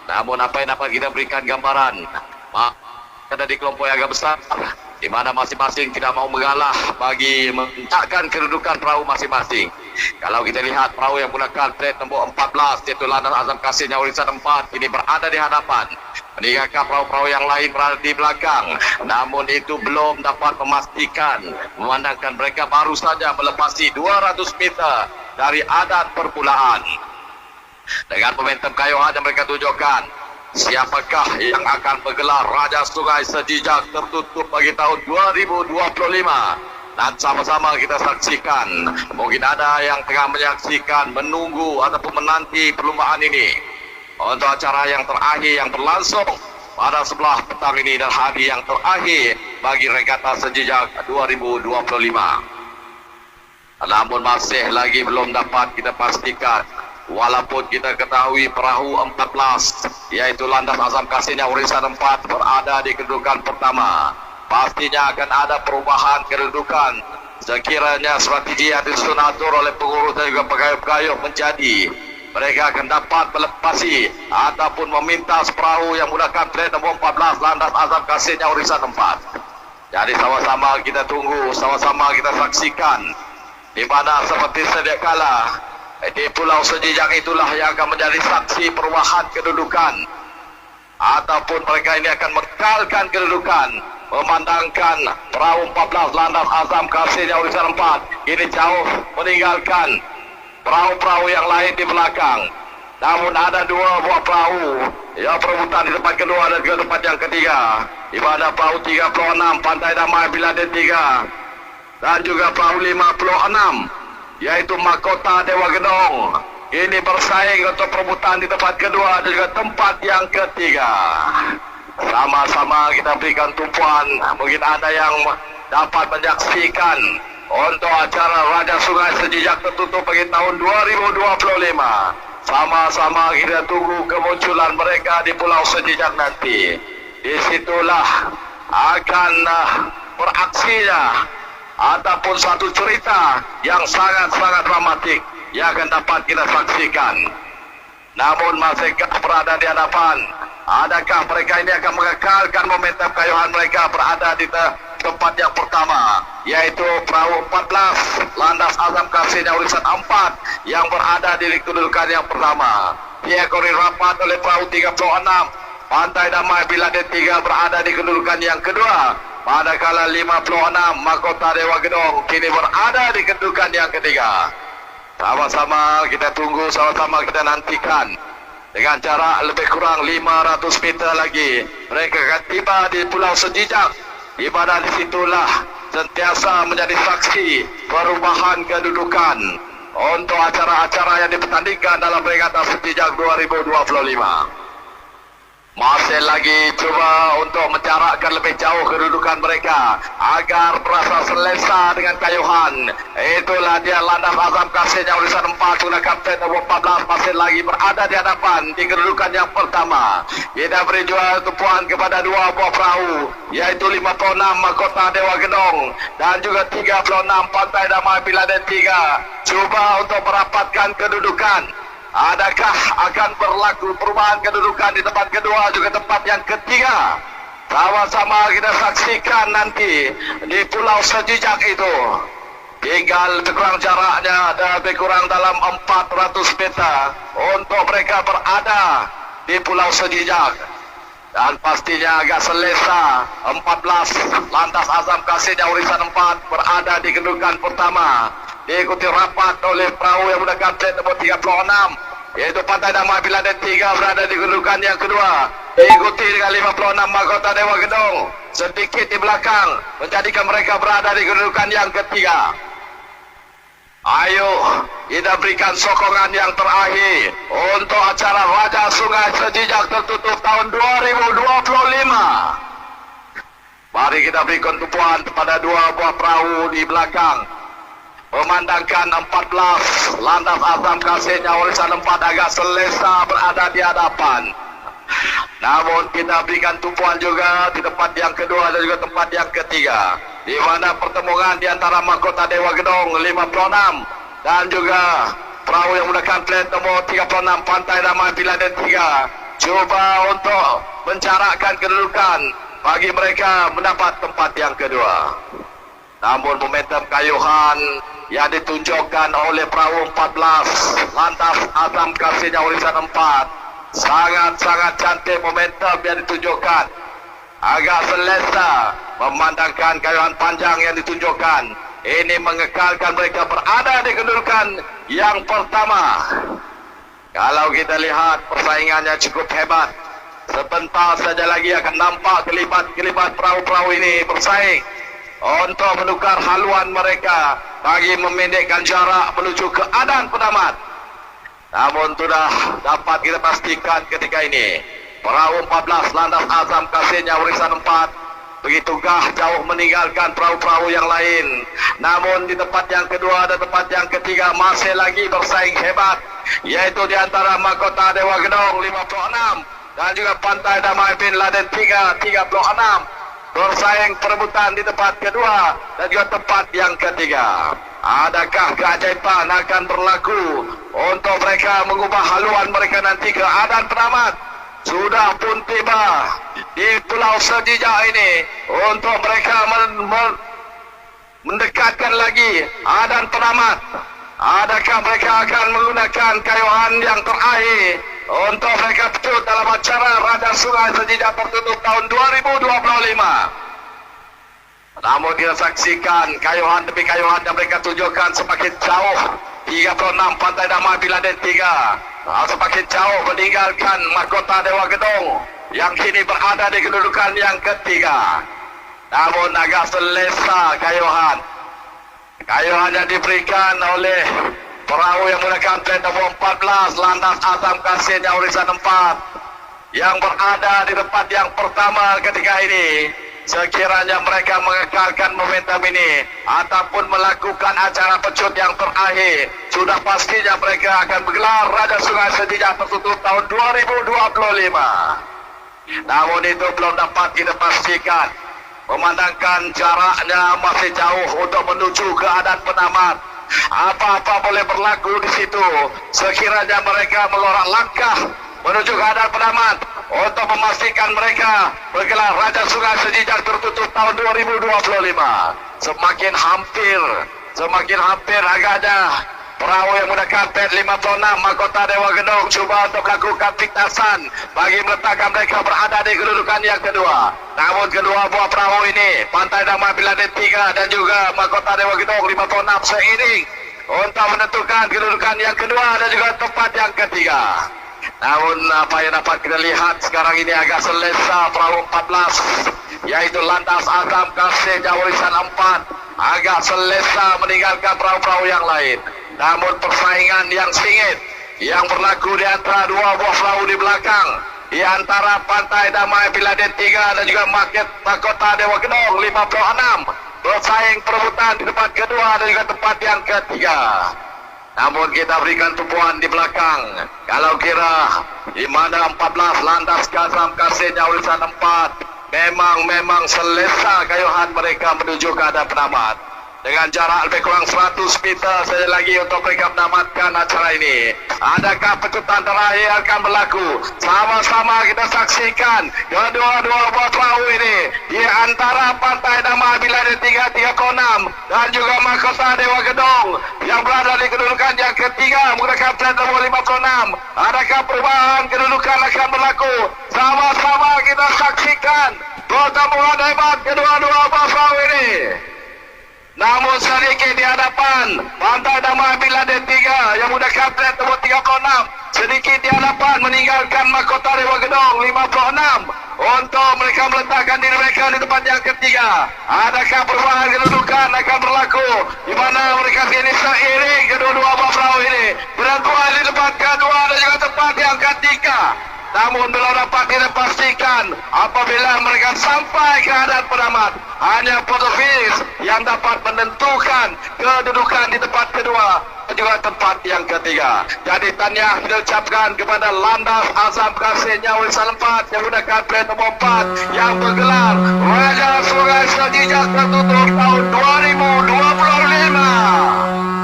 Namun apa yang dapat kita berikan gambaran, ada di kelompok yang agak besar, di mana masing-masing tidak mau mengalah bagi mencatatkan kedudukan perahu masing-masing. Kalau kita lihat perahu yang menggunakan plate nombor 14, yaitu Landas Azam Kasih yang urusan 4, ini berada di hadapan. Meninggalkan perahu-perahu yang lain berada di belakang. Namun itu belum dapat memastikan, memandangkan mereka baru saja melepasi 200 meter dari adat permulaan. Dengan momentum kayuhan yang mereka tunjukkan, siapakah yang akan menggelar Raja Sungai Sejijak tertutup bagi tahun 2025? Dan sama-sama kita saksikan. Mungkin ada yang tengah menyaksikan, menunggu ataupun menanti perlombaan ini untuk acara yang terakhir yang berlangsung pada sebelah petang ini dan hari yang terakhir bagi Regata Sejijak 2025. Namun masih lagi belum dapat kita pastikan, walaupun kita ketahui perahu 14, yaitu Landas Azam Kasih yang urusan 4 berada di kedudukan pertama. Pastinya akan ada perubahan kedudukan sekiranya strategi yang disunatur oleh pengurus dan juga pegawai-pegawai menjadi mereka akan dapat melepasi ataupun meminta perahu yang menggunakan plate nombor 14 Landas Azam Kasih yang urusan 4. Jadi sama-sama kita tunggu, sama-sama kita saksikan, di mana seperti sedia kala di Pulau Sejijak itulah yang akan menjadi saksi perubahan kedudukan, ataupun mereka ini akan mengekalkan kedudukan, memandangkan perahu 14 Landas Azam Kasih yang urusan 4 ini jauh meninggalkan perahu-perahu yang lain di belakang. Namun ada dua buah perahu yang perebutan di tempat kedua dan juga tempat yang ketiga, di mana perahu 36 Pantai Damai Biladen 3 dan juga perahu 56 yaitu Mahkota Dewa Gedong ini bersaing untuk perebutan di tempat kedua dan juga tempat yang ketiga. Sama-sama kita berikan tumpuan. Mungkin ada yang dapat menyaksikan untuk acara Raja Sungai Sejijak tertutup bagi tahun 2025. Sama-sama kita tunggu kemunculan mereka di Pulau Sejijak nanti. Disitulah akan beraksinya ataupun satu cerita yang sangat-sangat dramatik yang akan dapat kita saksikan. Namun masihkah berada di hadapan? Adakah mereka ini akan mengekalkan momentum kayuhan mereka berada di tempat yang pertama, yaitu perahu 14 Landas Azam Kasih yang urusan 4 yang berada di kedudukan yang pertama. Diekori rapat oleh perahu 36 Pantai Damai Biladen 3 berada di kedudukan yang kedua, manakala 56 Mahkota Dewa Gedong kini berada di kedudukan yang ketiga. Sama-sama kita tunggu, sama-sama kita nantikan. Dengan jarak lebih kurang 500 meter lagi mereka akan tiba di Pulau Sejijak, di mana disitulah sentiasa menjadi saksi perubahan kedudukan untuk acara-acara yang dipertandingkan dalam Regata Sejijak 2025. Masih lagi coba untuk menjarakkan lebih jauh kedudukan mereka agar merasa selesa dengan kayuhan. Itulah dia Landas Azam Kasih yang urusan 4 gunakan plate nomor 14 masih lagi berada di hadapan di kedudukan yang pertama. Kita beri juga tumpuan kepada dua buah perahu, yaitu 56 Mahkota Dewa Gedong dan juga 36 Pantai Damai Biladen 3. Coba untuk merapatkan kedudukan. Adakah akan berlaku perubahan kedudukan di tempat kedua juga tempat yang ketiga? Sama-sama kita saksikan nanti di Pulau Sejijak itu. Tinggal lebih kurang jaraknya dan lebih kurang dalam 400 meter untuk mereka berada di Pulau Sejijak. Dan pastinya agak selesa 14 Landas Azam Kasih yang urusan 4 berada di kedudukan pertama, diikuti rapat oleh perahu yang menggunakan plate nomor 36 yaitu Pantai Damai Biladen 3 berada di kedudukan yang kedua, diikuti dengan 56 Mahkota Dewa Gedong sedikit di belakang, menjadikan mereka berada di kedudukan yang ketiga. Ayo kita berikan sokongan yang terakhir untuk acara Raja Sungai Sejijak tertutup tahun 2025. Mari kita berikan tumpuan kepada dua buah perahu di belakang, memandangkan 14 Landas Azam Kasih yang urusan 4 agak selesa berada di hadapan. Namun kita berikan tumpuan juga di tempat yang kedua dan juga tempat yang ketiga, di mana pertemuan di antara Mahkota Dewa Gedong 56 dan juga perahu yang menggunakan plate nomor 36 Pantai Damai Biladen 3 Cuba untuk menjarakkan kedudukan bagi mereka mendapat tempat yang kedua. Namun momentum kayuhan yang ditunjukkan oleh perahu 14 Landas Azam Kasih Nyaurisan 4 sangat-sangat cantik momentum yang ditunjukkan. Agak selesa memandangkan kayuhan panjang yang ditunjukkan. Ini mengekalkan mereka berada di kedudukan yang pertama. Kalau kita lihat persaingannya cukup hebat. Sebentar saja lagi akan nampak kelibat-kelibat perahu-perahu ini bersaing untuk menukar haluan mereka bagi memendekkan jarak menuju ke adan penamat. Namun sudah dapat kita pastikan ketika ini perahu 14 Landas Azam Kasih Nyaurisan 4 begitu jauh meninggalkan perahu-perahu yang lain. Namun di tempat yang kedua dan tempat yang ketiga masih lagi bersaing hebat, yaitu di antara Mahkota Dewa Gedong 56 dan juga Pantai Damai Bin Laden 36 bersaing perebutan di tempat kedua dan juga tempat yang ketiga. Adakah keajaiban akan berlaku untuk mereka mengubah haluan mereka nanti ke adan penamat? Sudah pun tiba di Pulau Sejijak ini untuk mereka mendekatkan lagi adan penamat. Adakah mereka akan menggunakan kayuhan yang terakhir untuk mereka pecut dalam acara Raja Sungai Sejijak tertutup tahun 2025? Namun kita saksikan kayuhan demi kayuhan yang mereka tunjukkan semakin jauh. 36 Pantai Damai Bin Laden 3 semakin jauh meninggalkan Mahkota Dewa Gedong yang kini berada di kedudukan yang ketiga. Namun agak selesa kayuhan yang diberikan oleh perahu yang menggunakan plat nombor 14 Landas Azam Kasih Nyaurisan 4 yang berada di tempat yang pertama ketika ini. Sekiranya mereka mengekalkan momentum ini ataupun melakukan acara pecut yang terakhir, sudah pastinya mereka akan menggelar Raja Sungai Sejijak tertutup tahun 2025. Namun itu belum dapat kita pastikan, memandangkan jaraknya masih jauh untuk menuju ke adan penamat. Apa-apa boleh berlaku di situ. Sekiranya mereka mengeluarkan langkah menuju ke adan penamat untuk memastikan mereka bergelar Raja Sungai Sejijak tertutup tahun 2025. Semakin hampir agaknya perahu yang menggunakan pet 56 Mahkota Dewa Gedong cuba untuk melakukan piktasan bagi meletakkan mereka berada di kedudukan yang kedua. Namun kedua buah perahu ini, Pantai Damai Bin Laden 3 dan juga Mahkota Dewa Gedong 56 seiring untuk menentukan kedudukan yang kedua dan juga tempat yang ketiga. Namun apa yang dapat kita lihat sekarang ini agak selesa perahu 14 yaitu Landas Azam Kasih Nyaurisan 4 agak selesa meninggalkan perahu-perahu yang lain. Namun persaingan yang sengit yang berlaku di antara dua buah perahu di belakang, di antara Pantai Damai Bin Laden 3 dan juga Mahkota Dewa Gedong 56 bersaing perebutan di tempat kedua dan juga tempat yang ketiga. Namun kita berikan tumpuan di belakang. Kalau kira di mana 14 Landas Azam Kasih Nyaurisan 4 memang selesa kayuhan mereka menuju ke adan penamat. Dengan jarak lebih kurang 100 meter saja lagi untuk mereka menamatkan acara ini. Adakah pecutan terakhir akan berlaku? Sama-sama kita saksikan kedua-dua buah perahu ini di antara Pantai Damai Bin Laden 336 dan juga Mahkota Dewa Gedong yang berada di kedudukan yang ketiga menggunakan plat nomor 56. Adakah perubahan kedudukan akan berlaku? Sama-sama kita saksikan pertemuan hebat kedua-dua buah perahu ini. Namun sedikit di hadapan Pantai Damai Bin Laden 3 yang menggunakan plat nomor 36 sedikit di hadapan meninggalkan Mahkota Dewa Gedong 56 untuk mereka meletakkan diri mereka di tempat yang ketiga. Adakah perubahan kedudukan akan berlaku di mana mereka kini seiring kedua-dua buah perahu ini berada di tempat kedua dan juga tempat yang ketiga. Namun belum dapat kita pastikan apabila mereka sampai ke adan penamat. Hanya photo finish yang dapat menentukan kedudukan di tempat kedua dan juga tempat yang ketiga. Jadi tahniah kita ucapkan kepada Landas Azam Kasih Nyaurisan 4 yang menggunakan plat nomor 4 yang bergelar Raja Sungai Sejijak tertutup tahun 2025.